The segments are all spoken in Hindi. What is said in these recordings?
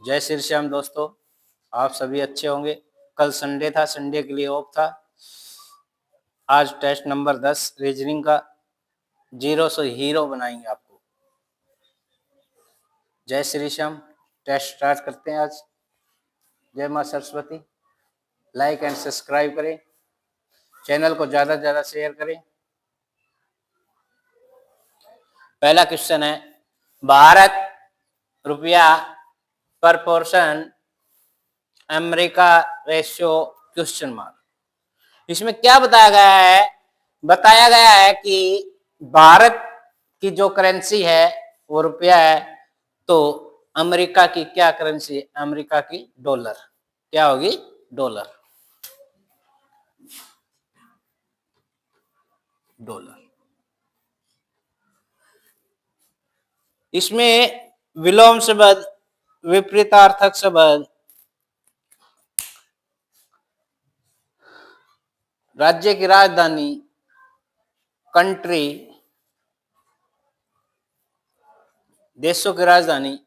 जय श्री श्याम दोस्तों, आप सभी अच्छे होंगे। कल संडे था, संडे के लिए ऑफ था। आज टेस्ट नंबर 10 रीजनिंग का, जीरो से हीरो बनाएंगे आपको। जय श्री श्याम। टेस्ट स्टार्ट करते हैं आज। जय माँ सरस्वती। लाइक एंड सब्सक्राइब करें, चैनल को ज़्यादा से ज़्यादा शेयर करें। पहला क्वेश्चन है, भारत रुपया पर portion America ratio question mark. इसमें क्या बताया गया है? बताया गया है कि भारत की जो करेंसी है वो रुपया है, तो अमेरिका की क्या करेंसी है? अमेरिका की डॉलर। क्या होगी? डॉलर। डॉलर। इसमें विलोम शब्द, विपरीतार्थक शब्द, राज्य की राजधानी, कंट्री, देशों की राजधानी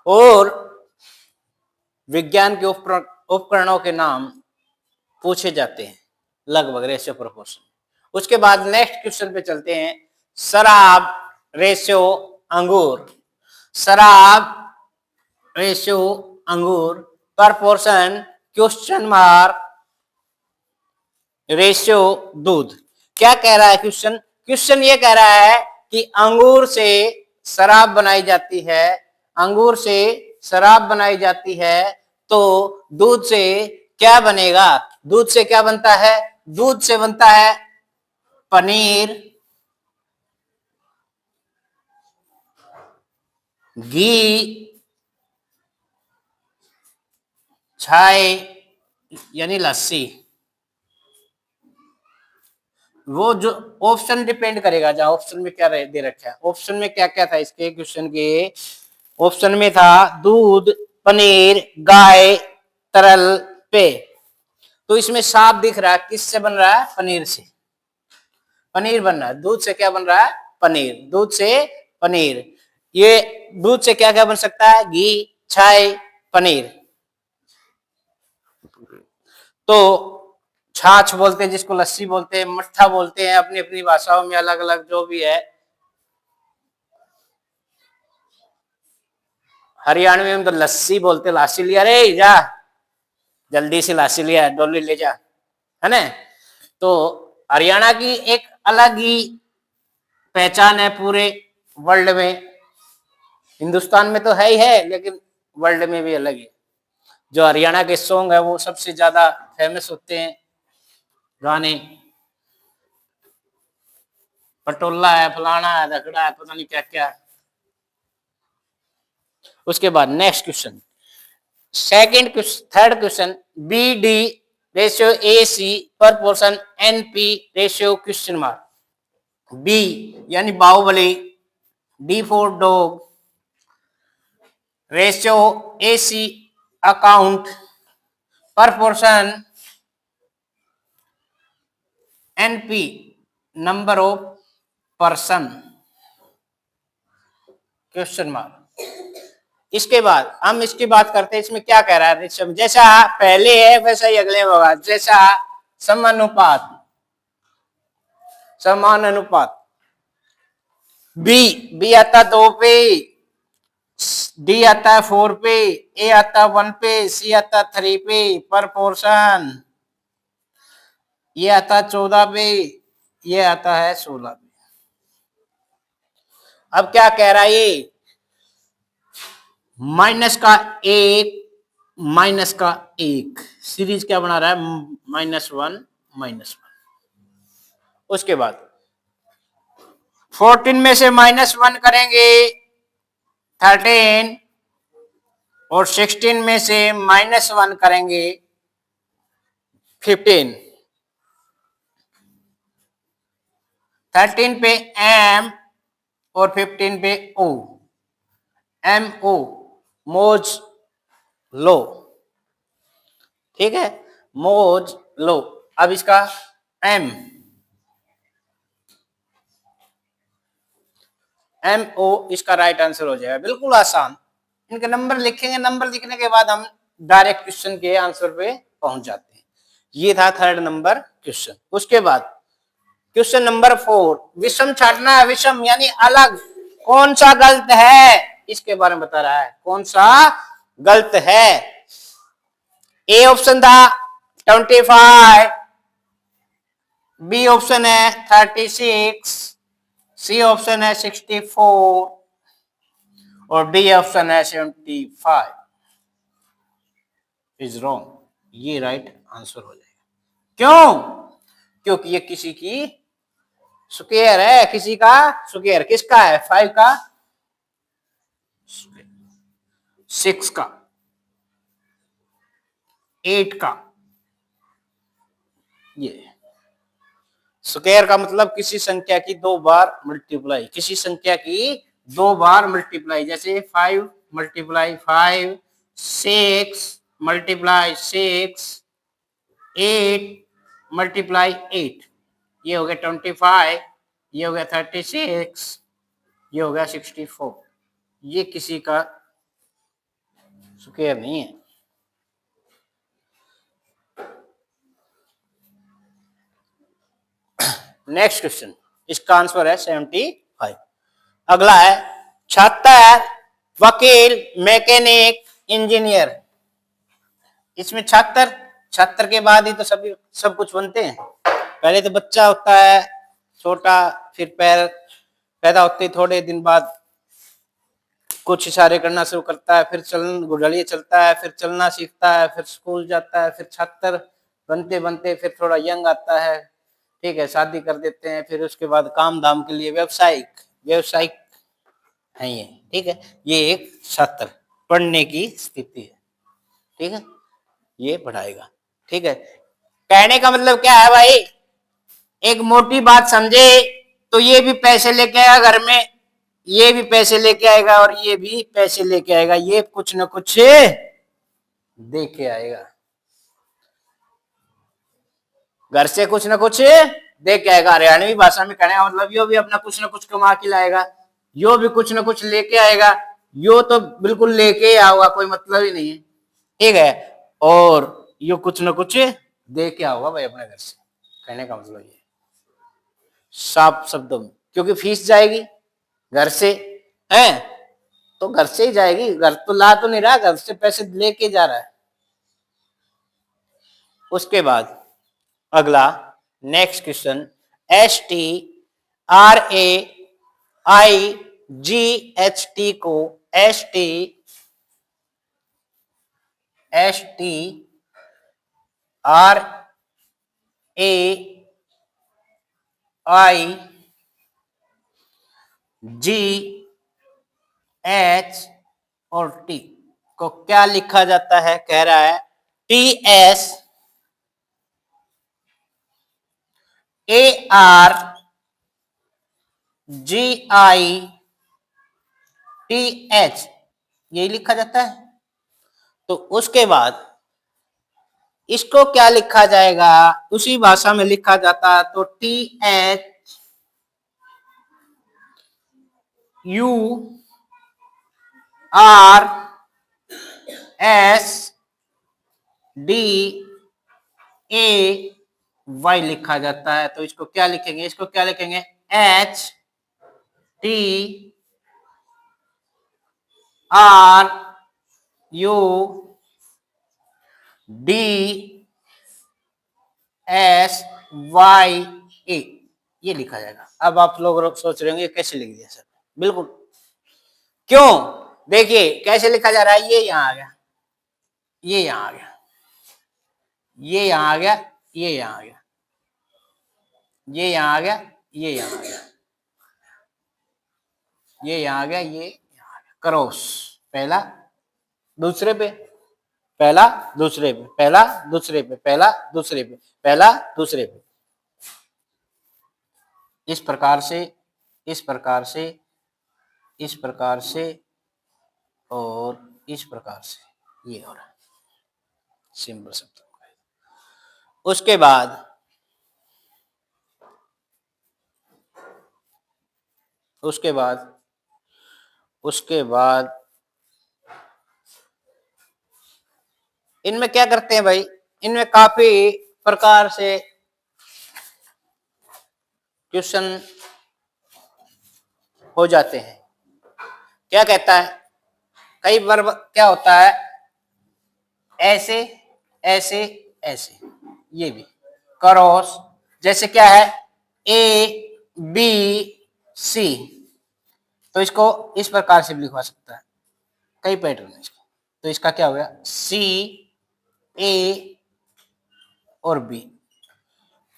और विज्ञान के उपकरणों के नाम पूछे जाते हैं, लगभग रेशियो प्रोपोर्शन। उसके बाद नेक्स्ट क्वेश्चन पे चलते हैं। शराब रेशियो अंगूर। शराब रेशियो अंगूर प्रोपोर्शन क्वेश्चन मार्क रेशियो दूध। क्या कह रहा है क्वेश्चन? क्वेश्चन ये कह रहा है कि अंगूर से शराब बनाई जाती है, अंगूर से शराब बनाई जाती है, तो दूध से क्या बनेगा? दूध से क्या बनता है? दूध से बनता है पनीर, घी, छाय यानी लस्सी। वो जो ऑप्शन डिपेंड करेगा, जहां ऑप्शन में क्या दे रखा है। ऑप्शन में क्या क्या था इसके क्वेश्चन के? ऑप्शन में था दूध, पनीर, गाय, तरल, पेय। तो इसमें साफ दिख रहा है किससे बन रहा है? पनीर से। पनीर बन रहा है। दूध से क्या बन रहा है? पनीर। दूध से पनीर। ये दूध से क्या क्या बन सकता है? घी, छाय, पनीर। तो छाछ बोलते हैं जिसको, लस्सी बोलते हैं, मट्ठा बोलते हैं, अपनी अपनी भाषाओं में अलग अलग जो भी है। हरियाणवी में तो लस्सी बोलते, लासी लिया रे जा, जल्दी से लासी लिया, डोली ले जा, है ना। तो हरियाणा की एक अलग ही पहचान है पूरे वर्ल्ड में। हिंदुस्तान में तो है ही है, लेकिन वर्ल्ड में भी अलग है। जो हरियाणा के सॉन्ग है वो सबसे ज्यादा फेमस होते हैं गाने। पटोला है, फलाना है, रगड़ा है, पता नहीं क्या क्या। उसके बाद next question, second question, third question, B D ratio A C proportion N P ratio question mark. B यानी Bahubali, D for dog, ratio A C account, proportion NP number of person question mark. इसके बाद हम इसकी बात करते हैं, इसमें क्या कह रहा है? जैसा पहले है वैसा ही अगले में होगा। जैसा समानुपात, समानुपात। बी, बी आता 2 पे, डी आता है 4 पे, ए आता 1 पे, सी आता 3 पे, प्रोपोर्शन ये आता 14 पे, ये आता है 16 पे। अब क्या कह रहा है ये? माइनस का एक, माइनस का एक, सीरीज क्या बना रहा है? -1 -1। उसके बाद 14 में से -1 करेंगे 13, और 16 में से -1 करेंगे 15। 13 पे एम और 15 पे ओ। एम ओ, मोज लो, ठीक है, मोज लो। अब इसका एम, एम ओ इसका राइट आंसर हो जाएगा, बिल्कुल आसान। इनके नंबर लिखेंगे, नंबर लिखने के बाद हम डायरेक्ट क्वेश्चन के आंसर पे पहुंच जाते हैं। ये था थर्ड नंबर क्वेश्चन। उसके बाद क्वेश्चन नंबर 4, विषम छाटना है, विषम यानी अलग, कौन सा गलत है इसके बारे में बता रहा है, कौन सा गलत है। ए ऑप्शन था 25, बी ऑप्शन है 36, सी ऑप्शन है 64 और डी ऑप्शन है 75 इज रॉन्ग। ये राइट आंसर हो जाएगा। क्यों? क्योंकि ये किसी की स्क्वायर है, किसी का स्क्वायर, किसका है? 5 का, 6 का, 8 का। ये स्क्वायर का मतलब किसी संख्या की 2 बार मल्टीप्लाई, किसी संख्या की 2 बार मल्टीप्लाई, जैसे 5 मल्टीप्लाई 5, 6 मल्टीप्लाई 6, 8 मल्टीप्लाई 8। ये हो गया 25, ये हो गया 36, ये हो गया 64। ये किसी का स्क्वायर नहीं है। नेक्स्ट क्वेश्चन, इसका आंसर है 75। अगला है छात्र, वकील, मैकेनिक, इंजीनियर। इसमें छात्र, छात्र के बाद ही तो सभी सब कुछ बनते हैं। पहले तो बच्चा होता है छोटा, फिर पैदा होते ही थोड़े दिन बाद कुछ इशारे करना शुरू करता है, फिर गुडलिया चलता है, फिर चलना सीखता है, फिर स्कूल जाता है, फिर छात्र बनते बनते फिर थोड़ा यंग आता है, ठीक है, शादी कर देते हैं, फिर उसके बाद काम धाम के लिए व्यवसायिक है ये, ठीक है। ये एक छात्र पढ़ने की स्थिति है, ठीक है, ये पढ़ाएगा, ठीक है। कहने का मतलब क्या है भाई, एक मोटी बात समझे तो ये भी पैसे लेके आएगा घर में, ये भी पैसे लेके आएगा और ये भी पैसे लेके आएगा, ये कुछ ना कुछ दे के आएगा, घर से कुछ ना कुछ दे के आएगा। हरियाणवी भाषा में कहने का मतलब यो भी अपना कुछ ना कुछ कमा के लाएगा, यो भी कुछ ना कुछ लेके आएगा, यो तो बिल्कुल लेके ही आओगा, कोई मतलब ही नहीं है, ठीक है। और यो कुछ ना कुछ दे के आओगा भाई अपने घर से, कहने का मतलब ये साफ शब्दों में, क्योंकि फीस जाएगी घर से है, तो घर से ही जाएगी, घर तो ला तो नहीं रहा, घर से पैसे लेके जा रहा है। उसके बाद अगला नेक्स्ट क्वेश्चन, STRAIGHT को STRAIGH और T को क्या लिखा जाता है? कह रहा है TSARGITH, यही लिखा जाता है। तो उसके बाद इसको क्या लिखा जाएगा? उसी भाषा में लिखा जाता है, तो TURSDAY लिखा जाता है। तो इसको क्या लिखेंगे? इसको क्या लिखेंगे? HTRUDSYA, ये लिखा जाएगा। अब आप लोग सोच रहे होंगे कैसे लिख दिया सर? बिल्कुल, क्यों? देखिए कैसे लिखा जा रहा है, ये यहां आ गया, ये यहां आ गया, ये यहां आ गया, ये यहां आ गया, ये यहां आ गया, ये यहां आ गया, ये यहां आ गया, ये यहां आ गया, क्रॉस, पहला दूसरे पे, पहला दूसरे पे, पहला दूसरे पे, पहला दूसरे पे, पहला दूसरे पे, इस प्रकार से, इस प्रकार से, इस प्रकार से और इस प्रकार से, ये हो रहा है सिंपल शब्द। उसके बाद उसके बाद इनमें क्या करते हैं भाई, इनमें काफी प्रकार से क्वेश्चन हो जाते हैं। क्या कहता है, कई बार क्या होता है, ऐसे ऐसे ऐसे, ये भी क्रॉस, जैसे क्या है ए बी सी, तो इसको इस प्रकार से भी लिखवा सकता है, कई पैटर्न है इसके। तो इसका क्या हो गया, सी ए और बी,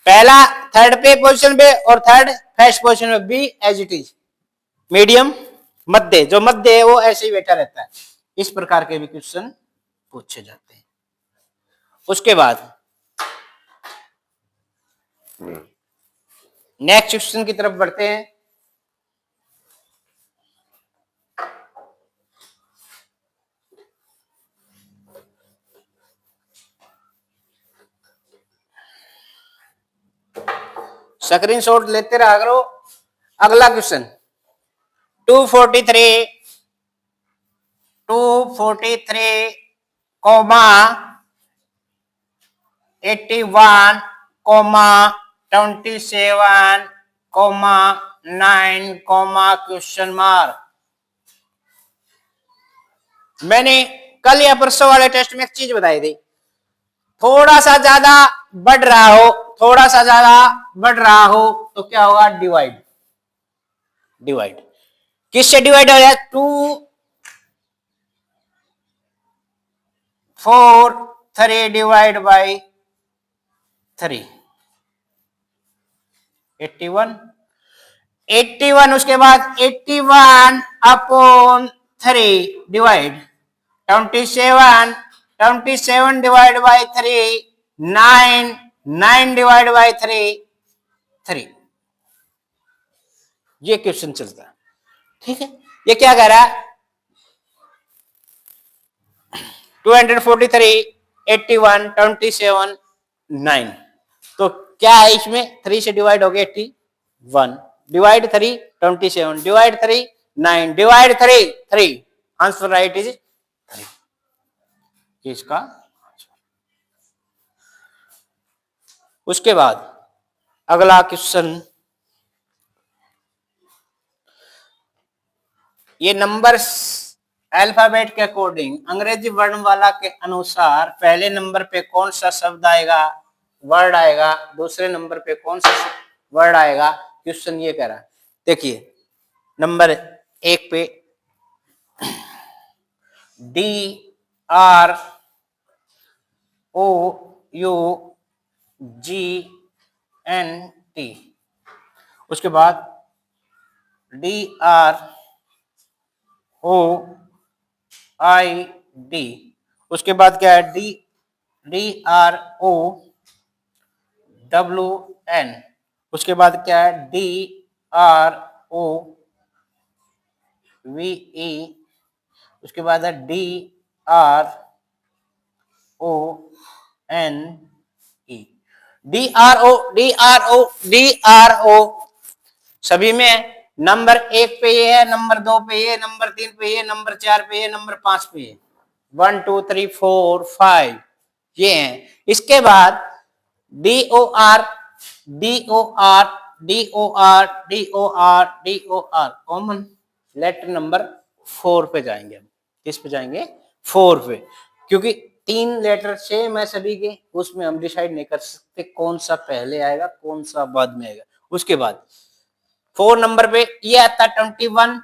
पहला थर्ड पे पोजीशन पे और थर्ड फर्स्ट पोजीशन में, B as it is, medium मध्य, जो मध्य है वो ऐसे ही बैठा रहता है। इस प्रकार के भी क्वेश्चन पूछे जाते हैं। उसके बाद नेक्स्ट क्वेश्चन की तरफ बढ़ते हैं। स्क्रीनशॉट लेते रहा करो। अगला question 243 comma 81 comma 27 comma 9 comma question mark. मैंने कल या परसों वाले टेस्ट में एक चीज बताई थी, थोड़ा सा ज्यादा बढ़ रहा हो, थोड़ा सा ज्यादा बढ़ रहा हो तो क्या होगा, डिवाइड। डिवाइड किससे डिवाइड हो जाए, 2 4 3 डिवाइड बाई 3, 81 81, उसके बाद 81 upon 3 divide 27 27 divide by 3 9 9 divide by 3 3। ये क्वेश्चन चलता है, ठीक है। ये क्या कह रहा है, 243 81 27 9, तो क्या है इसमें, 3 से डिवाइड हो गया 81, divide 3 27, divide 3 9, divide 3 3, answer right is 3, इसका। उसके बाद अगला क्वेश्चन, ये नंबर्स अल्फाबेट के अकॉर्डिंग, अंग्रेजी वर्णमाला के अनुसार पहले नंबर पे कौन सा शब्द आएगा, वर्ड आएगा, दूसरे नंबर पे कौन सा वर्ड आएगा, क्वेश्चन ये कह रहा है। देखिए नंबर 1 पे D R O U G N T, उसके बाद D R O I D, उसके बाद क्या है, D D R O W N, उसके बाद क्या है, D R O V E, उसके बाद है D R O N E, D R O D R O D R O सभी में। नंबर 1 पे ये है, नंबर 2 पे ये, नंबर 3 पे ये, नंबर 4 पे ये, नंबर 5 पे ये, 1 2 3 4 5 ये है। इसके बाद D O R D O R D O R D O R D O R, common letter number 4 पे जाएंगे हम। किस पे जाएंगे, 4 पे, क्योंकि 3 लेटर सेम है सभी के, उसमें हम डिसाइड नहीं कर सकते कौन सा पहले आएगा कौन सा बाद में आएगा। उसके बाद 4 नंबर पे ये आता 21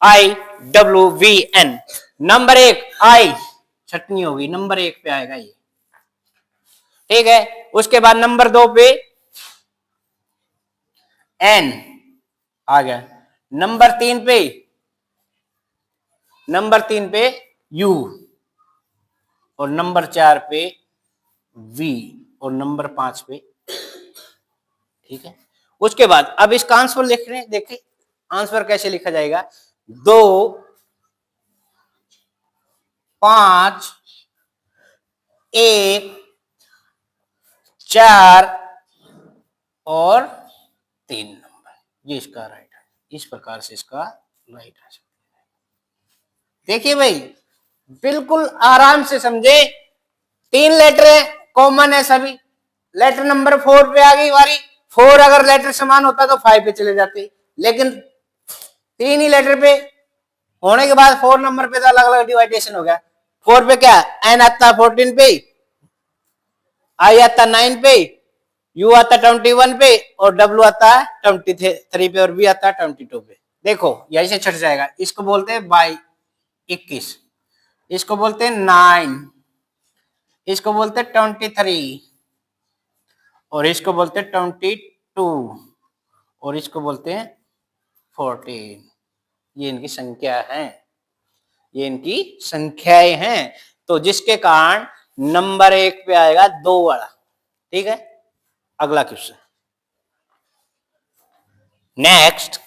I W V N, number 1 आई छटनी होगी, नंबर 1 पे आएगा ये, ठीक है। उसके बाद नंबर 2 पे एन आ गया, नंबर 3 पे यू, और नंबर 4 पे वी, और नंबर 5 पे, ठीक है। उसके बाद अब इसका आंसर लिख रहे हैं, देखिए आंसर कैसे लिखा जाएगा, 2 5 1 4 और 3 नंबर, ये इसका राइट है। इस प्रकार से इसका राइट है। देखिए भाई बिल्कुल आराम से समझे। 3 लेटर है, कॉमन है सभी। लेटर नंबर 4 पे आ गई बारी। 4 अगर लेटर समान होता तो 5 पे चले जाते, लेकिन 3 ही लेटर पे होने के बाद 4 नंबर पे तो अलग अलग डिवाइडेशन हो गया। 4 पे क्या, एन आता 14 पे, आई आता 9 पे, यू आता 21 पे, और डब्ल्यू आता है 23 पे, और बी आता है 22 पे। देखो यही से छट जाएगा। इसको बोलते हैं बाई 21, इसको बोलते हैं 9, इसको बोलते हैं 23, और इसको बोलते हैं 22, और इसको बोलते हैं 14। ये इनकी संख्या है, ये इनकी संख्याएं हैं। तो जिसके कारण नंबर 1 पे आएगा 2 वाला। ठीक है, अगला question next.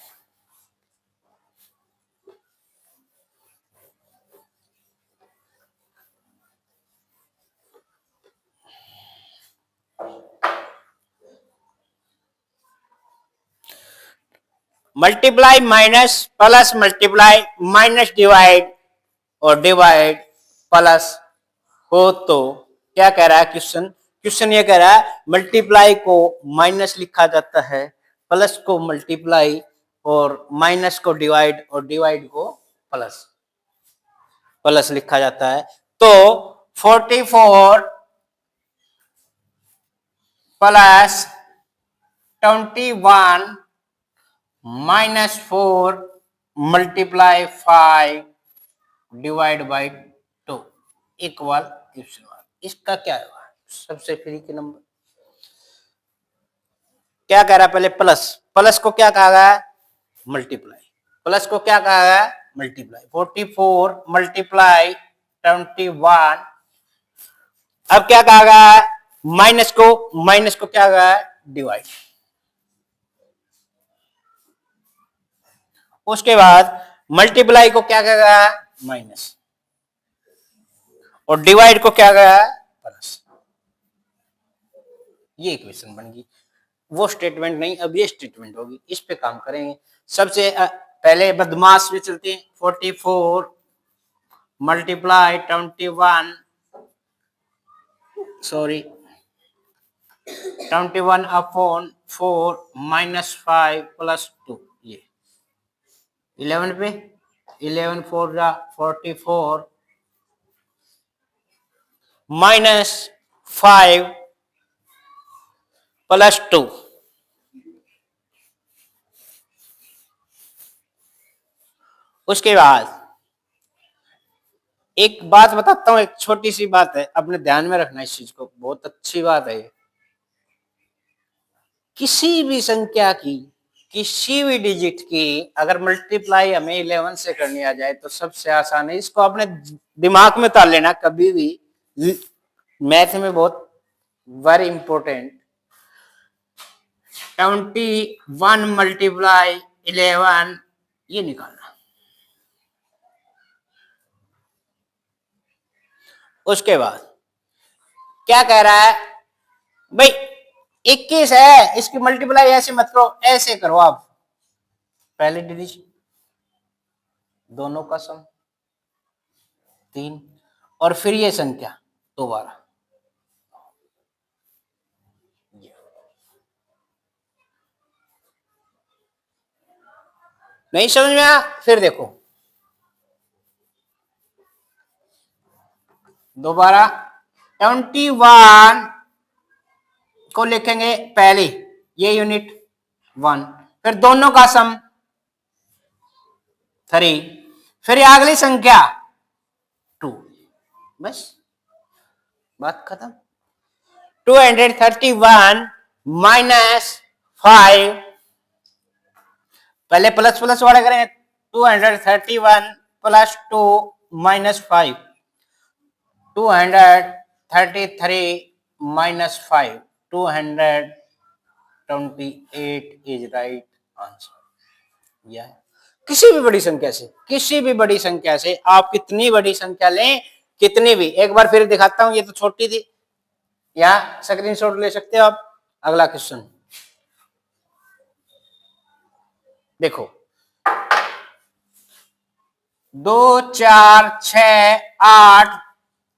Multiply minus plus multiply minus divide और डिवाइड प्लस हो तो क्या कह रहा है क्वेश्चन? क्वेश्चन ये कह रहा है मल्टीप्लाई को माइनस लिखा जाता है, प्लस को मल्टीप्लाई, और माइनस को डिवाइड, और डिवाइड को प्लस प्लस लिखा जाता है। तो 44 plus 21 minus 4 multiply 5 divide by 2 equal question mark. इसका क्या है सबसे फ्री के नंबर? क्या कह रहा है पहले? प्लस, प्लस को क्या कहा गया है? मल्टीप्लाई। प्लस को क्या कहा गया है? मल्टीप्लाई। 44 मल्टीप्लाई 21। अब क्या कहा गया है? माइनस को क्या कहा है? डिवाइड। उसके बाद मल्टीप्लाई को क्या कहा गया है? माइनस, और डिवाइड को क्या कहा है? प्लस। ये इक्वेशन बन गई। वो स्टेटमेंट नहीं, अब ये स्टेटमेंट होगी, इस पे काम करेंगे। सबसे पहले बदमाश में चलते हैं। 44 multiply 21, sorry 21 upon 4 minus 5 plus 2, ये 11 पे 11 4 जा 44 माइनस 5 प्लस 2। उसके बाद एक बात बताता हूं, एक छोटी सी बात है, अपने ध्यान में रखना इस चीज को, बहुत अच्छी बात है। किसी भी संख्या की, किसी भी डिजिट की अगर मल्टीप्लाई हमें 11 से करनी आ जाए तो सबसे आसान है। इसको अपने दिमाग में उतार लेना कभी भी, मैथ में बहुत वेरी इंपॉर्टेंट। 21 मल्टीप्लाई 11, ये निकालना। उसके बाद क्या कह रहा है भाई? 21 है, इसकी मल्टीप्लाई ऐसे मत करो, ऐसे करो आप। पहले डिजिट दोनों का सम 3, और फिर ये संख्या दोबारा। नहीं समझ में आया? फिर देखो दोबारा। 21 को लिखेंगे पहले, ये यूनिट 1, फिर दोनों का सम 3, फिर अगली संख्या 2, बस बात खत्म। 231 माइनस 5, पहले प्लस प्लस वाले करेंगे। 231 plus 2 minus 5, 233 minus 5, 228 is right answer. यह किसी भी बड़ी संख्या से, किसी भी बड़ी संख्या से आप कितनी बड़ी संख्या लें, कितनी भी, एक बार फिर दिखाता हूं, ये तो छोटी थी, यहां स्क्रीनशॉट ले सकते हो आप। अगला क्वेश्चन देखो, 2 4 6 8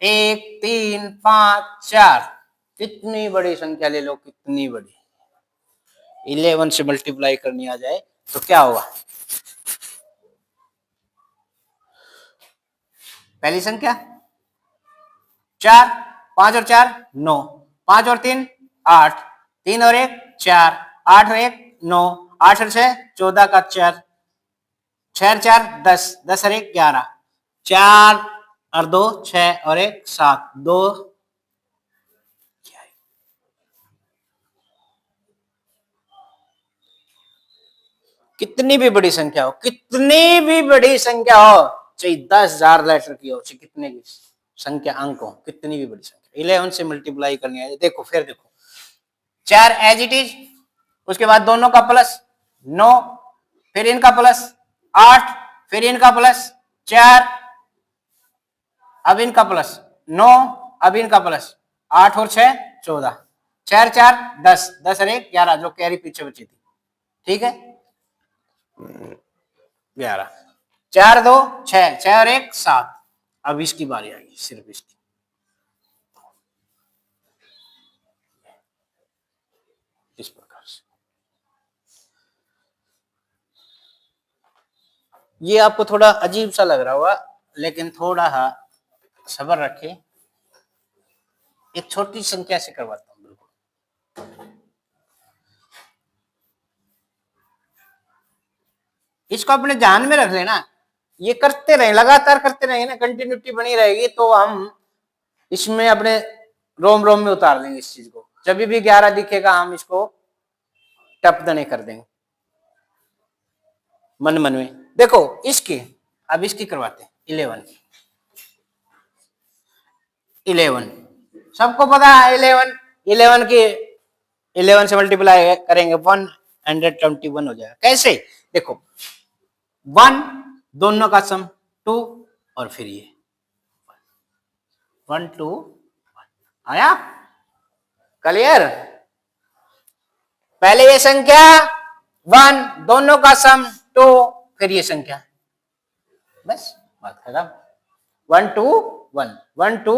1 3 5 4। कितनी बड़ी संख्या ले लो, कितनी बड़ी। 11 से मल्टीप्लाई करनी आ जाए तो क्या होगा? पहली संख्या 4, 5 और 4 9, 5 और 3 8, 3 और 1 4, 8 और 1 9, 8 और 6 14 का 4, 6 और 4 10, 10 और 1 11, 4 और 2 6 और 1 7, 2 कितनी भी बड़ी संख्या हो, कितनी भी बड़ी संख्या हो, चाहे 10,000 लेटर की हो, चाहे कितने की संख्या अंक हो, कितनी भी बड़ी संख्या 11 से मल्टीप्लाई करनी है। देखो फिर देखो, 4 एज इट इज, उसके बाद दोनों का प्लस 9, फिर इनका प्लस 8, फिर इनका प्लस 4, अब इनका प्लस 9, अब इनका प्लस 8 और 6 14, 4 4 10, 10 और 1 11, जो कैरी पीछे बची थी। ठीक है, 11, 4 2 6, 6 और 1 7। अब इसकी बारी आएगी, सिर्फ इसकी। इस प्रकार से ये आपको थोड़ा अजीब सा लग रहा होगा, लेकिन थोड़ा सब्र रखें। एक छोटी संख्या से करवाता हूं, बिल्कुल। इसको अपने ध्यान में रख लेना, ये करते रहे, लगातार करते रहेंगे ना, कंटिन्यूटी बनी रहेगी, तो हम इसमें अपने रोम रोम में उतार देंगे इस चीज को। जब भी 11 दिखेगा हम इसको टप दने कर देंगे मन मन में। देखो इसकी, अब इसकी करवाते हैं 11, 11 सबको पता है 11, 11 की 11 से मल्टीप्लाई करेंगे 121 हो जाएगा। कैसे? देखो 1 दोनों का सम 2, और फिर ये 1 2 आया। क्लियर? पहले ये संख्या 1 दोनों का सम 2, फिर ये संख्या, बस बात खत्म। 1 2 1 1 2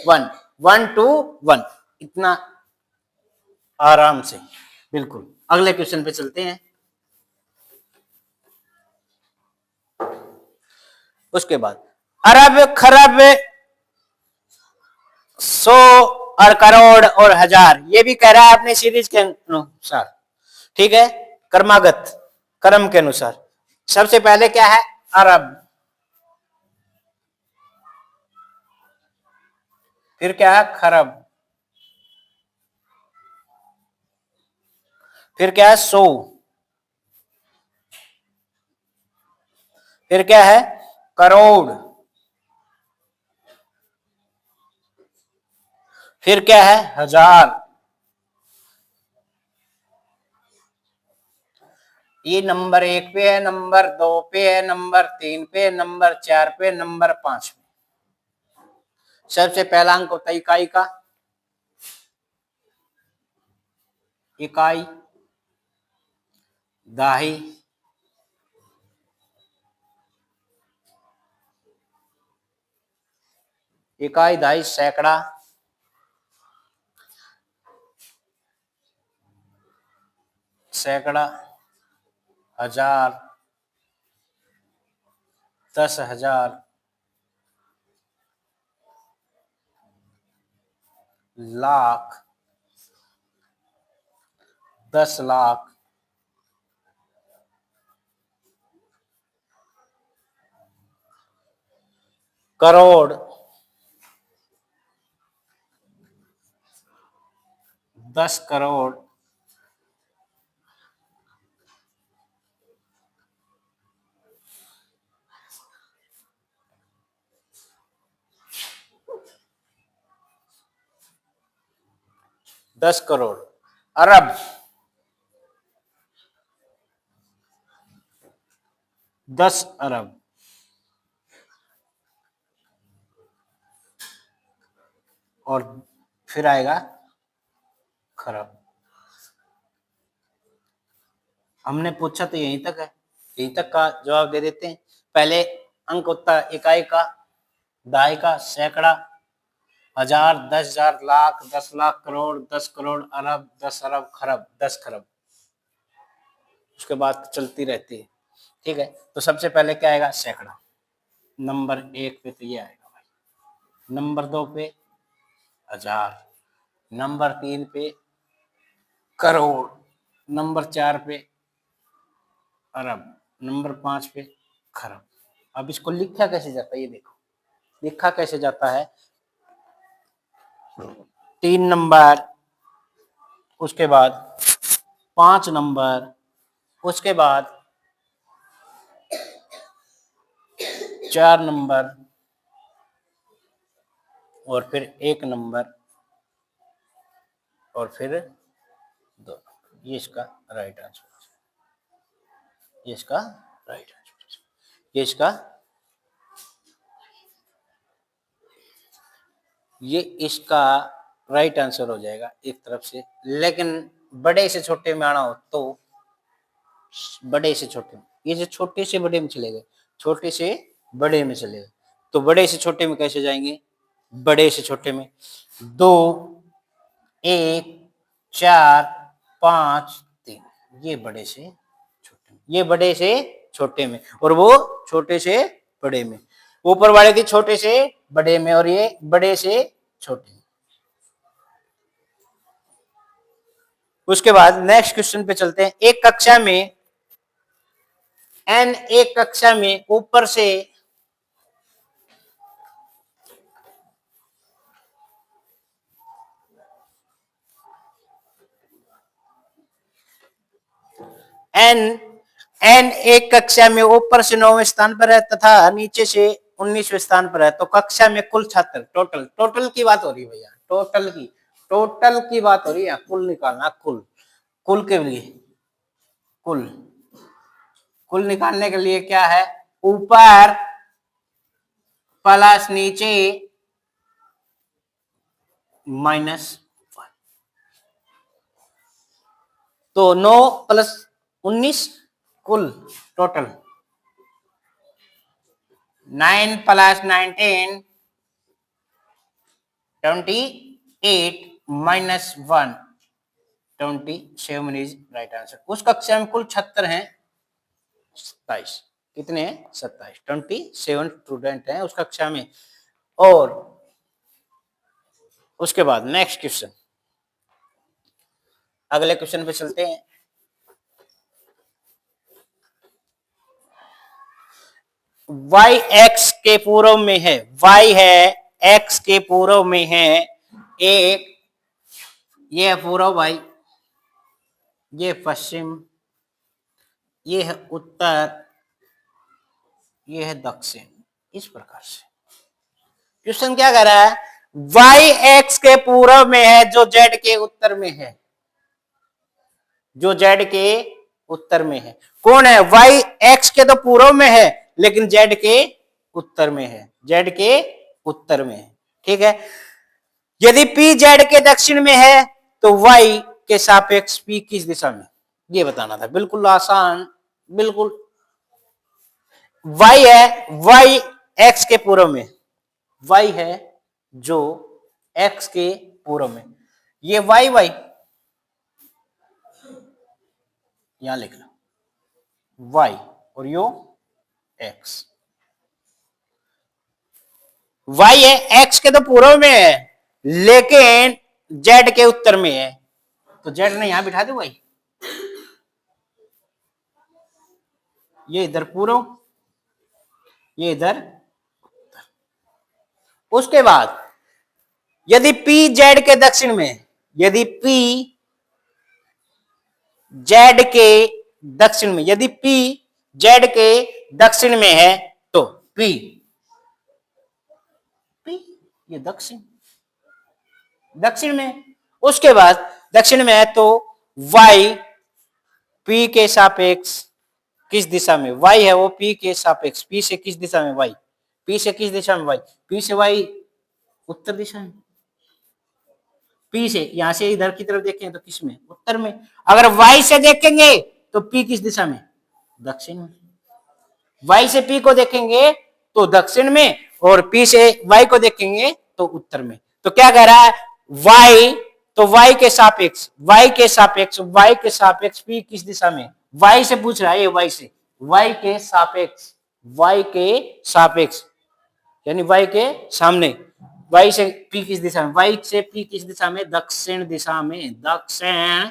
1 1 2 1, इतना आराम से। बिल्कुल, अगले क्वेश्चन पे चलते हैं। उसके बाद अरब खरब 100 और करोड़ और हजार, ये भी कह रहा है अपने सीरीज के अनुसार। ठीक है, कर्मागत कर्म के अनुसार। सबसे पहले क्या है? अरब, फिर क्या है? खरब, फिर क्या है? 100, फिर क्या है? करोड़, फिर क्या है? हजार। ये नंबर 1 पे है, नंबर 2 पे है, नंबर 3 पे, नंबर 4 पे, नंबर 5 पे। सबसे पहला अंक होता है इकाई का, इकाई, दाही, इकाई दाही सैकड़ा, सैकड़ा, हजार, 10,000, लाख, 10 लाख, करोड़, 10 करोड़, दस करोड़, अरब, 10 अरब, और फिर आएगा खरब। हमने पूछा तो यहीं तक है, यहीं तक का जवाब दे देते हैं। पहले अंक होता है इकाई का, दहाई का, सैकड़ा, हजार, 10,000, लाख, 10 लाख, करोड़, 10 करोड़, अरब, 10 अरब, खरब, 10 खरब। उसके बाद चलती रहती है। ठीक है, तो सबसे पहले क्या आएगा? सैकड़ा। नंबर 1 पे तो ये आएगा भाई। नंबर 2 पे हजार, नंबर 3 पे करोड़, नंबर 4 पे अरब, नंबर 5 पे खरब। अब इसको लिखा कैसे जाता है ये देखो, लिखा कैसे जाता है। 3 नंबर, उसके बाद 5 नंबर, उसके बाद 4 नंबर, और फिर 1 नंबर, और फिर 2। ये इसका राइट आंसर, ये इसका राइट आंसर, ये इसका, ये इसका राइट आंसर हो जाएगा एक तरफ से। लेकिन बड़े से छोटे में आना हो तो बड़े से छोटे में, ये जो छोटे से बड़े में चले गए, छोटे से बड़े में चले गए, तो बड़े से छोटे में कैसे जाएंगे? बड़े से छोटे में 2, 1, 4, 5, 3, ये बड़े से छोटे में, ये बड़े से छोटे में, और वो छोटे से बड़े में। ऊपर वाले थी छोटे से बड़े में, और ये बड़े से छोटे में। उसके बाद नेक्स्ट क्वेश्चन पे चलते हैं। एक कक्षा में एक कक्षा में ऊपर से n एक कक्षा में ऊपर से 9वें स्थान पर है तथा नीचे से 19वें स्थान पर है, तो कक्षा में कुल छात्र, टोटल की बात हो रही है भैया, टोटल की बात हो रही है। कुल निकालना, कुल के लिए, कुल निकालने के लिए क्या है? ऊपर प्लस नीचे -1, तो 9 + 19 कुल टोटल, 9 + 19 28 -1 27 इज राइट आंसर। उस कक्षा में कुल छात्र हैं 27। कितने हैं? 27, 27 स्टूडेंट हैं उस कक्षा में। और उसके बाद नेक्स्ट क्वेश्चन, अगले क्वेश्चन पे चलते हैं। y x के पूर्व में है, y है x के पूर्व में है एक, ये है पूर्व y, ये पश्चिम, ये है उत्तर, ये है दक्षिण। इस प्रकार से क्वेश्चन क्या कह रहा है? y x के पूर्व में है जो z के उत्तर में है, जो z के उत्तर में है। कौन है? y x के तो पूर्व में है लेकिन z के उत्तर में है, z के उत्तर में है। ठीक है, यदि p z के दक्षिण में है तो y के सापेक्ष p किस दिशा में, ये बताना था। बिल्कुल आसान, बिल्कुल। y है, y x के पूर्व में, y है जो x के पूर्व में, ये y यहां लिख लो y, और यो x। y है x के तो पूर्व में है लेकिन z के उत्तर में है, तो z ने यहां बिठा दो भाई, ये इधर पूर्व, ये इधर उत्तर। उसके बाद यदि p z के दक्षिण में, यदि p z के दक्षिण में, यदि p z के दक्षिण में है तो p ये दक्षिण में। उसके बाद दक्षिण में है तो y p के सापेक्ष किस दिशा में, y है वो p के सापेक्ष, p से किस दिशा में, y, p से किस दिशा में, y, p से y उत्तर दिशा में, p से यहां से इधर की तरफ देखें तो किस में, उत्तर में। अगर y से देखेंगे तो p किस दिशा में, दक्षिण में। y से p को देखेंगे तो दक्षिण में, और पी से वाई को देखेंगे तो उत्तर में। तो क्या कह रहा है, वाई, तो वाई के सापेक्ष, वाई के सापेक्ष, वाई के सापेक्ष पी किस दिशा में, वाई से पूछ रहा है ये, वाई से, वाई के सापेक्ष, वाई के सापेक्ष यानी वाई के सामने, वाई से पी किस दिशा में, वाई से पी किस दिशा में, दक्षिण दिशा में, दक्षिण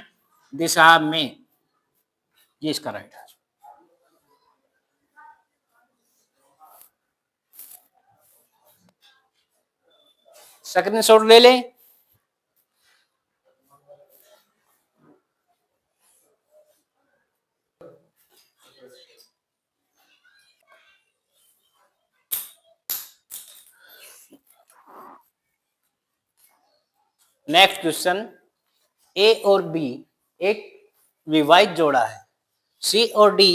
दिशा में, ये इसका राइट है। स्क्रीनशॉट ले लें। नेक्स्ट क्वेश्चन, ए और बी एक विवाहित जोड़ा है, सी और डी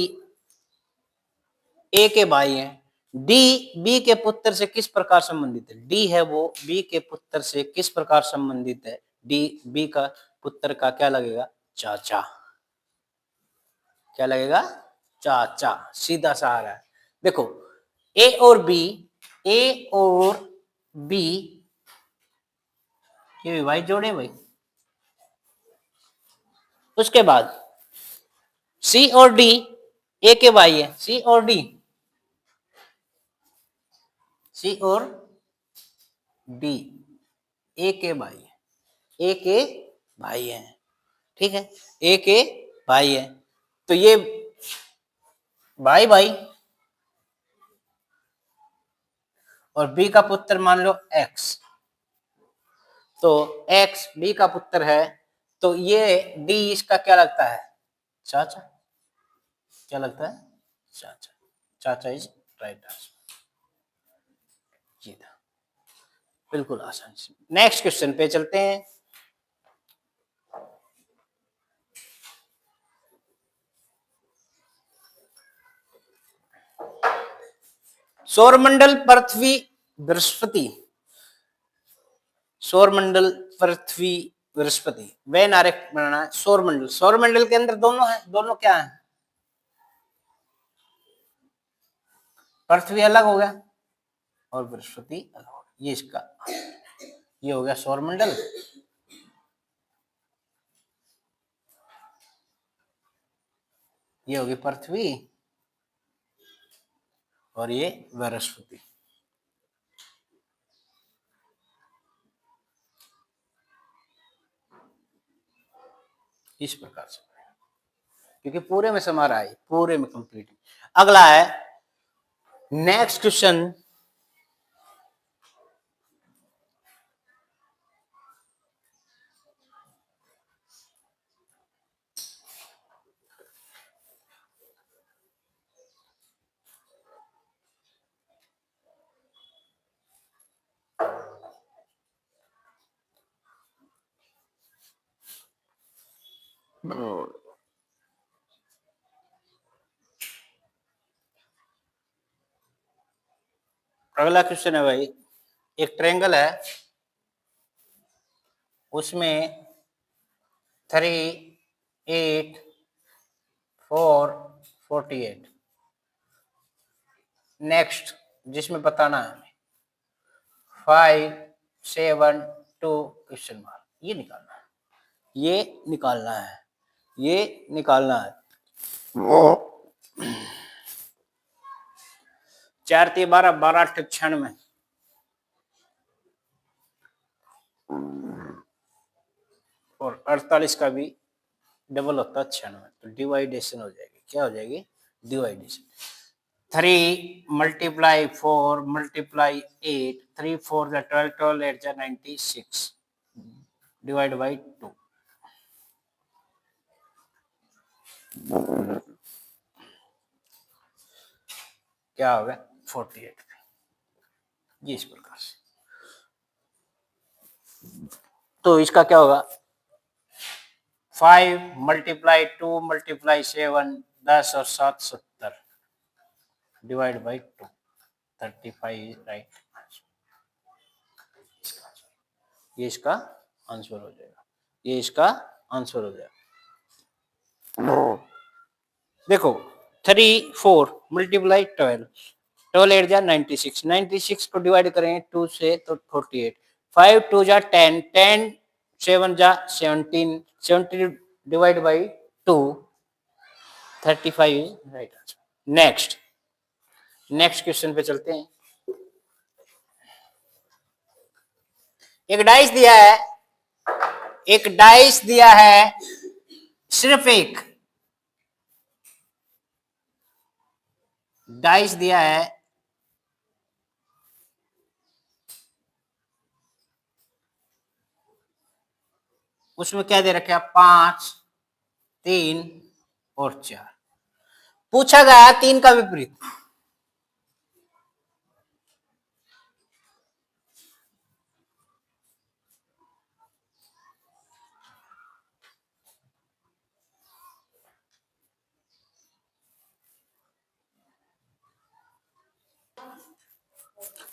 ए के भाई हैं, डी बी के पुत्र से किस प्रकार संबंधित है, डी है वो बी के पुत्र से किस प्रकार संबंधित है, डी बी का पुत्र का क्या लगेगा, चाचा, क्या लगेगा, चाचा, सीधा सा आ रहा है। देखो ए और बी, ए और बी ये विवाहित जोड़े भाई। उसके बाद सी और डी ए के भाई है, सी और डी, सी और डी ए के भाई है, ए के भाई है, ठीक है, ए के भाई है, तो ये भाई भाई, और बी का पुत्र मान लो एक्स, तो एक्स बी का पुत्र है, तो ये डी इसका क्या लगता है, चाचा, क्या लगता है, चाचा, चाचा इज राइट आंसर। जी था, बिल्कुल आसान। नेक्स्ट क्वेश्चन पे चलते हैं। सौरमंडल, पृथ्वी, बृहस्पति, सौरमंडल, पृथ्वी, बृहस्पति, वेन आरेख बनाना है। सौरमंडल, सौरमंडल के अंदर दोनों है, दोनों क्या है, पृथ्वी अलग हो गया और बृहस्पति अलग हो गया, ये इसका, ये हो गया सौरमंडल, ये होगी पृथ्वी, और ये बृहस्पति। इस प्रकार से, क्योंकि पूरे में समा रहा है, पूरे में कंप्लीट। अगला है नेक्स्ट क्वेश्चन, अगला क्वेश्चन है भाई, एक ट्रायंगल है, उसमें 3, 8, 4, 48, नेक्स्ट जिसमें बताना है 5, 7, 2 क्वेश्चन मार्क, ये निकालना है, ये निकालना है, ये निकालना है। 4 3 12, 12 8 96, और 48 का भी डबल होता है 96, तो डिवाइडेशन हो जाएगी, क्या हो जाएगी, डिवाइडेशन। 3 multiply 4 multiply 8, 3 4 the 12, 12 8 the 96, divide by 2, क्या होगा 48, ये इस प्रकार से। तो इसका क्या होगा, 5 multiply 2 multiply 7, 10 और 7 70, डिवाइड बाई 2, 35 राइट, ये इसका आंसर हो जाएगा, ये इसका आंसर हो जाएगा। देखो 3 4 मल्टीप्लाई 12, 12 8 जा 96, 96 को डिवाइड करें 2 से तो 48, 5 2 जा 10, 10 7 जा 17, 17 divide by 2, 35 is right answer. Next, next question पे चलते हैं। एक डाइस दिया है, एक डाइस दिया है, सिर्फ एक डाइस दिया है, उसमें क्या दे रखा है, 5 3 और 4। पूछा गया 3 का विपरीत।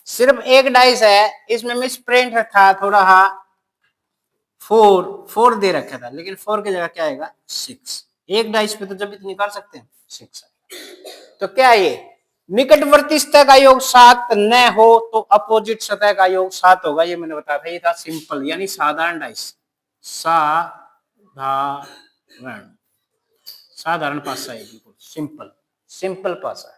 सिर्फ एक डाइस है, इसमें मिस प्रिंट था थोड़ा, हाँ 4 दे रखा था, लेकिन 4 की जगह क्या आएगा 6। एक डाइस पे तो जब भी तो निकाल सकते हैं 6। तो क्या है ये, निकटवर्ती सतह का योग 7 न हो तो अपोजिट सतह का योग 7 होगा। ये मैंने बताया था, ये था सिंपल यानी साधारण डाइस, साधारण, साधारण पासा है, बिल्कुल सिंपल, सिंपल पासा है।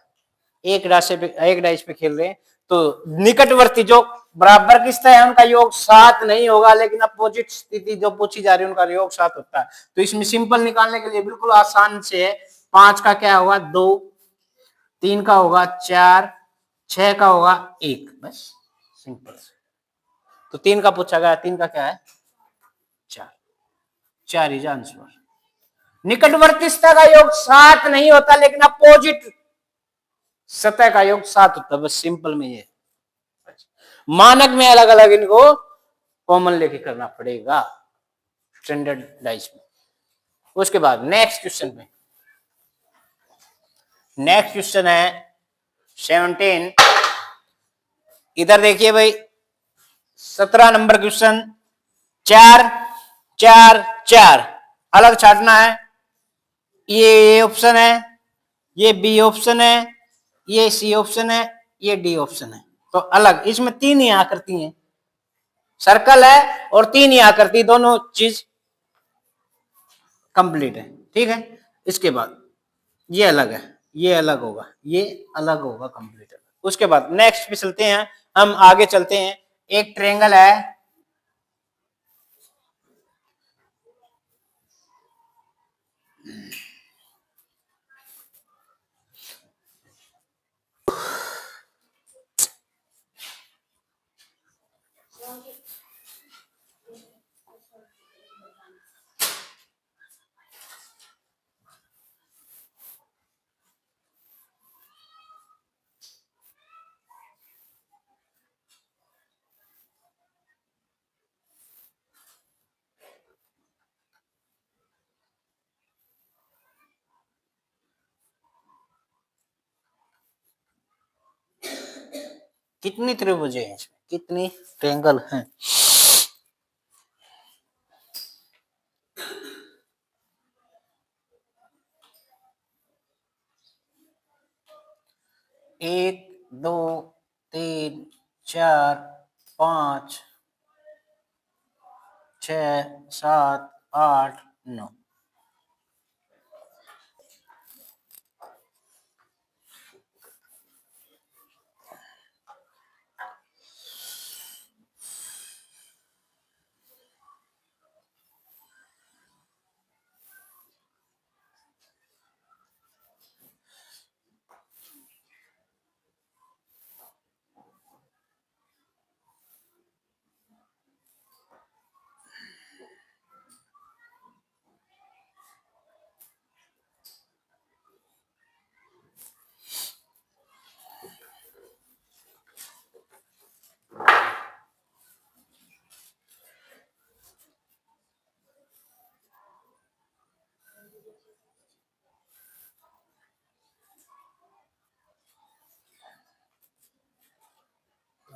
एक डाइस पे, एक डाइस पे खेल रहे हैं तो निकटवर्ती जो बराबर की सतह है उनका योग 7 नहीं होगा, लेकिन अपोजिट स्थिति जो पूछी जा रही है उनका योग 7 होता है। तो इसमें सिंपल निकालने के लिए बिल्कुल आसान से है। 5 का क्या होगा 2, 3 का होगा 4, 6 का होगा 1, बस सिंपल से। तो 3 का पूछा गया, 3 का क्या है 4, 4 इज आंसर। निकटवर्ती सतह का योग 7 नहीं होता, लेकिन अपोजिट सतह का योग 7 होता है, बस सिंपल में ये। मानक में अलग अलग इनको कॉमन लेके करना पड़ेगा स्टैंडर्डाइज में। उसके बाद नेक्स्ट क्वेश्चन पे, नेक्स्ट क्वेश्चन है 17। इधर देखिए भाई 17 नंबर क्वेश्चन, 4 4 4 अलग छाटना है। ये ए ऑप्शन है, ये बी ऑप्शन है, ये सी ऑप्शन है, ये डी ऑप्शन है। तो अलग, इसमें 3 ही आकृति हैं, सर्कल है और 3 ही आकृति, दोनों चीज कंप्लीट है, ठीक है। इसके बाद ये अलग है, ये अलग होगा, ये अलग होगा, कंप्लीट अलग। उसके बाद नेक्स्ट पे चलते हैं, हम आगे चलते हैं। एक ट्रायंगल है, कितनी त्रिभुजें हैं इसमें, कितनी ट्रायंगल हैं। एक, दो, तीन, चार, 5, 6, 7, 8, 9।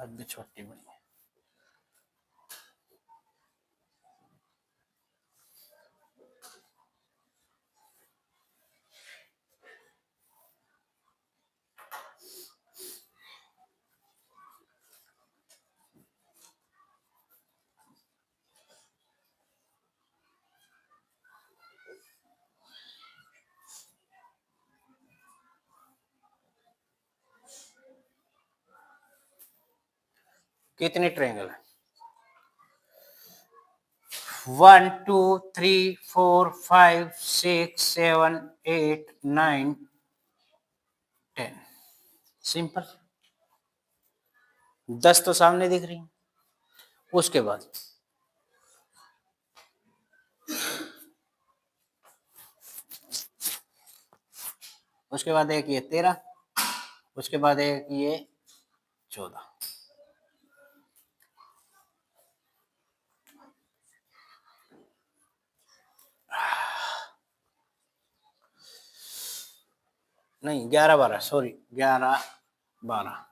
भी छोटी बड़ी है। कितने ट्रायंगल है? 1 2 3 4 5 6 7 8 9 10। सिंपल। 10 तो सामने दिख रही है। उसके बाद एक ये 13, उसके बाद एक ये 14। नहीं 11 12, सॉरी 11 12।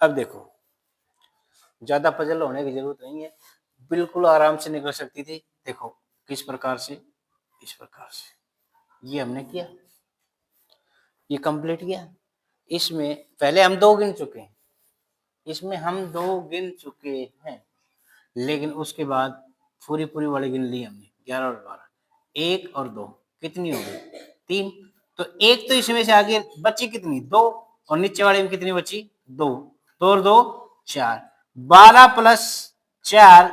अब देखो, ज्यादा पजल होने की जरूरत नहीं है, बिल्कुल आराम से निकल सकती थी। देखो किस प्रकार से, इस प्रकार से ये हमने किया, ये कंप्लीट किया। इसमें पहले हम 2 गिन चुके हैं, इसमें हम 2 गिन चुके हैं, लेकिन उसके बाद पूरी पूरी वाली गिन ली हमने 11 और 12। 1 और 2 कितनी हो गई? 3। तो एक तो इसमें से आगे बची कितनी? 2। और नीचे वाले में कितनी बची? 2। 2 और 2 4। 12 प्लस 4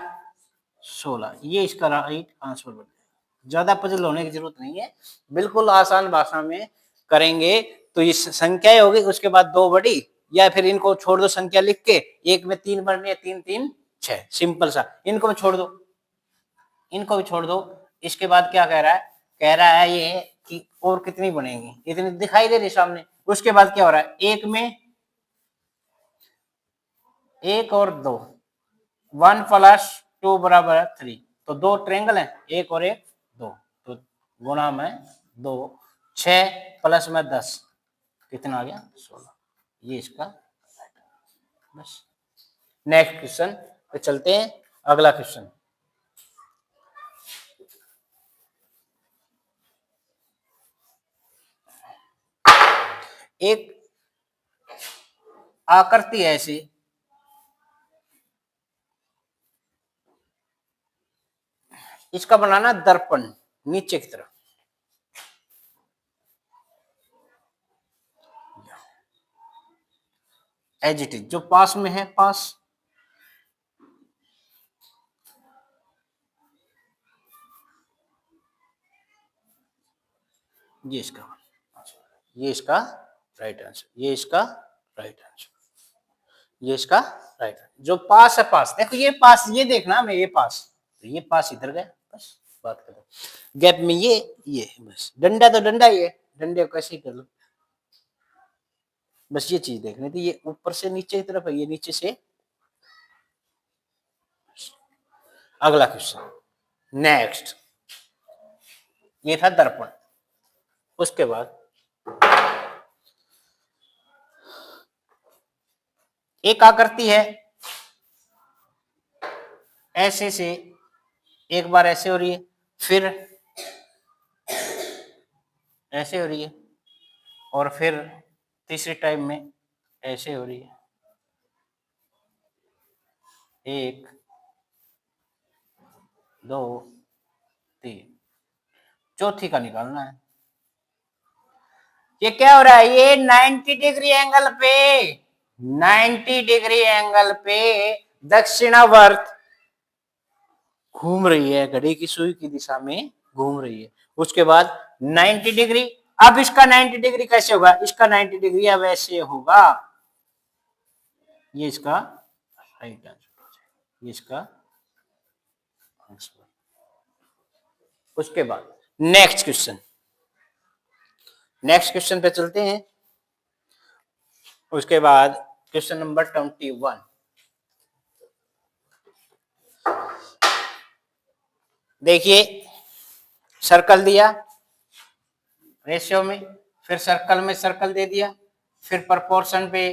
16। ये इसका राइट आंसर बन जाएगा। ज्यादा पजल होने की जरूरत नहीं है, बिल्कुल आसान भाषा में करेंगे तो ये संख्याएं होगी, उसके बाद 2 बड़ी, या फिर इनको छोड़ दो संख्या लिख के, एक में 3 बननी है, 3 3 6, सिंपल सा। इनको भी छोड़ दो, इनको भी छोड़ दो। इसके बाद क्या कह रहा है? कह रहा है ये कि और कितनी बनेगी, इतनी दिखाई दे रही सामने। उसके बाद क्या हो रहा है? एक में 1 और 2, 1 प्लस 2 बराबर है 3। तो 2 ट्रायंगल है, 1 और 1 2, तो गुणा में 2, 6 प्लस में 10, कितना आ गया? 16। ये इसका बस। नेक्स्ट क्वेश्चन पे चलते हैं। अगला क्वेश्चन, एक आकृति है ऐसी, इसका बनाना दर्पण नीचे की तरफ, एज इट इज, जो पास में है, पास। ये इसका, ये इसका राइट आंसर, ये इसका राइट आंसर, ये इसका राइट आंसर। जो पास है, पास देखो, ये पास, ये देखना मैं, ये पास, तो ये पास इधर गया, बस बात करो। गैप में ये बस। डंडा तो डंडा ही है, डंडे को कैसे कर लो, बस ये चीज देखनी थी। ये ऊपर से नीचे की तरफ है, ये नीचे से। अगला क्वेश्चन, नेक्स्ट, ये था दर्पण। उसके बाद एक आकृति है ऐसे से, एक बार ऐसे हो रही है, फिर ऐसे हो रही है, और फिर तीसरे टाइम में ऐसे हो रही है। 1 2 3, चौथी का निकालना है। ये क्या हो रहा है? ये 90 डिग्री एंगल पे, 90 डिग्री एंगल पे दक्षिणावर्त घूम रही है, घड़ी की सुई की दिशा में घूम रही है। उसके बाद 90 डिग्री, अब इसका 90 डिग्री कैसे होगा? इसका 90 डिग्री अब ऐसे होगा, ये इसका राइट आंसर हो जाएगा, ये इसका आंसर। उसके बाद नेक्स्ट क्वेश्चन, नेक्स्ट क्वेश्चन पे चलते हैं। उसके बाद क्वेश्चन नंबर 21, देखिए, सर्कल दिया रेशियो में, फिर सर्कल में सर्कल दे दिया, फिर प्रोपोर्शन पे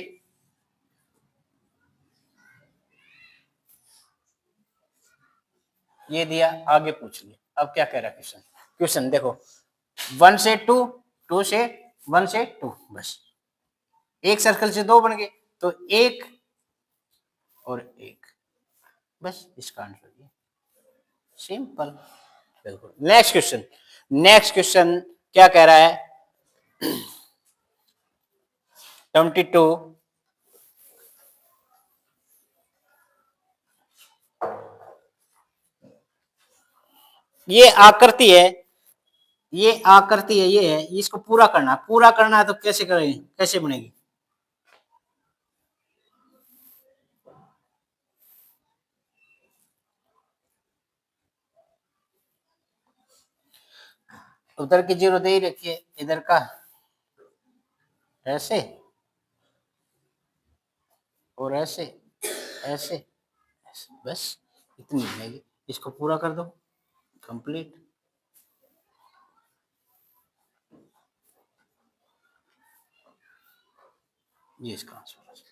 ये दिया, आगे पूछ लिया। अब क्या कह रहा है क्वेश्चन? क्वेश्चन देखो, 1 से 2, 2 से 1 से 2, बस। एक सर्कल से 2 बन गए, तो एक और एक, बस इसका आंसर ये, सिंपल, बिल्कुल। नेक्स्ट क्वेश्चन, नेक्स्ट क्वेश्चन क्या कह रहा है, 22, ये आकृति है, ये आकृति है, ये है, इसको पूरा करना, पूरा करना है तो कैसे करेंगे, कैसे बनेगी, उधर की जीरो दे ही रखिए, इधर का ऐसे और ऐसे, ऐसे, ऐसे, बस इतनी बनेगी, इसको पूरा कर दो, कंप्लीट। ये इसका आंसर,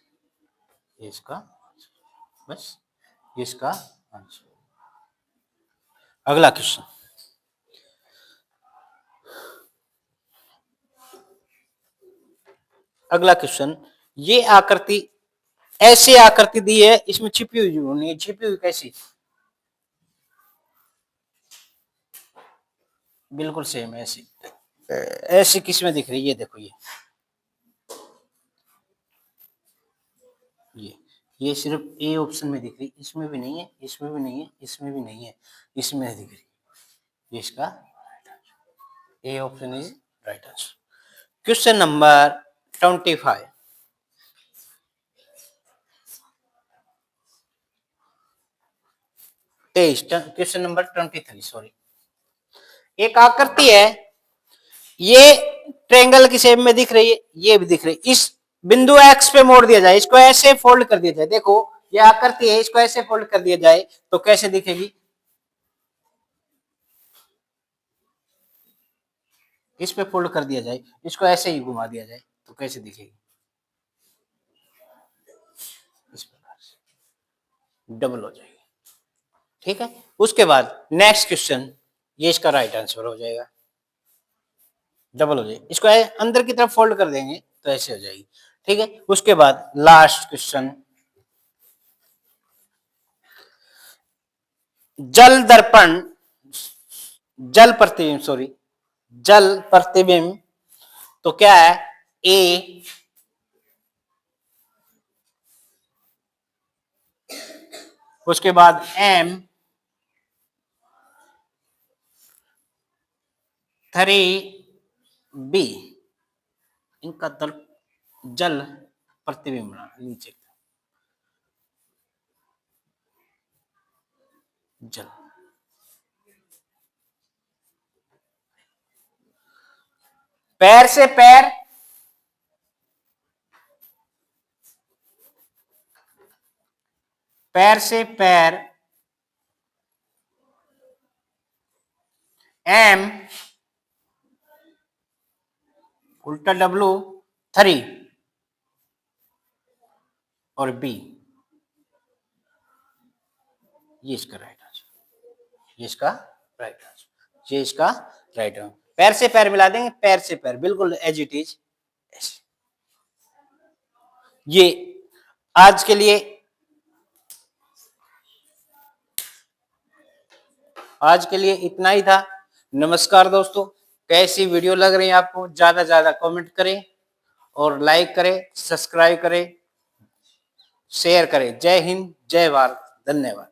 ये इसका आंसर, बस ये इसका आंसर। अगला क्वेश्चन, अगला क्वेश्चन, ये आकृति, ऐसी आकृति दी है, इसमें छिपी हुई होनी है, छिपी हुई कैसी, बिल्कुल सेम ऐसी, ऐसी किसमें दिख रही है, ये देखो ये सिर्फ ए ऑप्शन में दिख रही, इसमें भी नहीं है, इसमें भी नहीं है, इसमें भी नहीं है, इसमें दिख रही, ये इसका A option is right answer. Question number 25, question number 23, sorry. एक आकृति है, ये ट्रायंगल की शेप में दिख रही है, ये भी दिख रही है, इस बिंदु एक्स पे मोड़ दिया जाए, इसको ऐसे फोल्ड कर दिया जाए, देखो ये आकृति है, इसको ऐसे फोल्ड कर दिया जाए तो कैसे दिखेगी, इस पे फोल्ड कर दिया जाए, इसको ऐसे ही घुमा दिया जाए तो कैसे दिखेगी, इस प्रकार से डबल हो जाएगी, ठीक है। उसके बाद नेक्स्ट क्वेश्चन, ये इसका राइट आंसर हो जाएगा, डबल हो जाएगी, इसको अंदर की तरफ फोल्ड कर देंगे तो ऐसे हो जाएगी, ठीक है। उसके बाद लास्ट क्वेश्चन, जल दर्पण, जल प्रतिबिंब, सॉरी, जल प्रतिबिंब, तो क्या है, ए, उसके बाद एम, 3B, इनका जल प्रतिबिंब नीचे, जल, पैर से पैर, पैर से पैर, एम, उल्टा डब्लू, 3 और बी, ये इसका राइट आंसर, ये इसका राइट आंसर, ये इसका राइट आंसर। पैर से पैर मिला देंगे, पैर से पैर, बिल्कुल एज इट इज। ये आज के लिए, आज के लिए इतना ही था। नमस्कार दोस्तों, कैसी वीडियो लग रही है आपको, ज्यादा ज्यादा कमेंट करें और लाइक करें, सब्सक्राइब करें, शेयर करें। जय हिंद, जय भारत, धन्यवाद।